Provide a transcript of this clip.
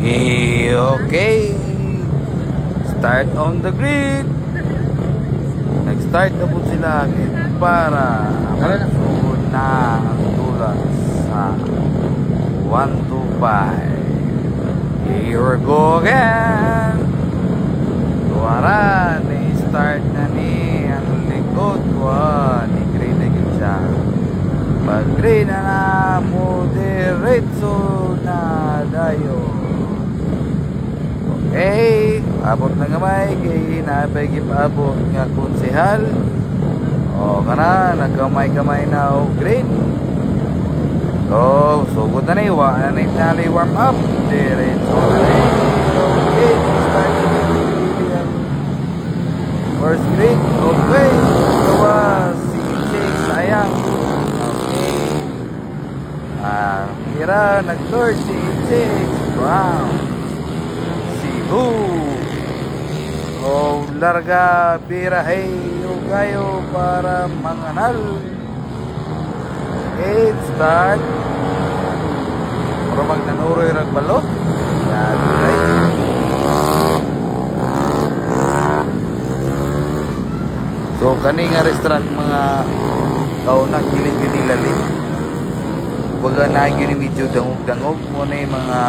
Okay. Start on the grid. Nag-start na po sila para masunod na ang tulad sa 125. Here we go again. Tuwaran, start na ni ang likod ko ni green na yun siya. Pag green na mo diretso na dayo. Okay, abot na gamay kay napay gipabot nga konsehal. O kana nagkamay-kamay na og green. So, sugod na ni wa na ni warm up. Diretso na ni. Okay, start first green. Okay, gawa si Chase sayang. Okay. Kira nag-third si Chase. Wow. Larga birahe kayo para manganal. Okay, start. Para magnanuroy ragbalot. Yan, right. So, kani nga restaurant mga kaunang giling-giling lalim. Baga na yun medyo dangog-dangog mo na yung mga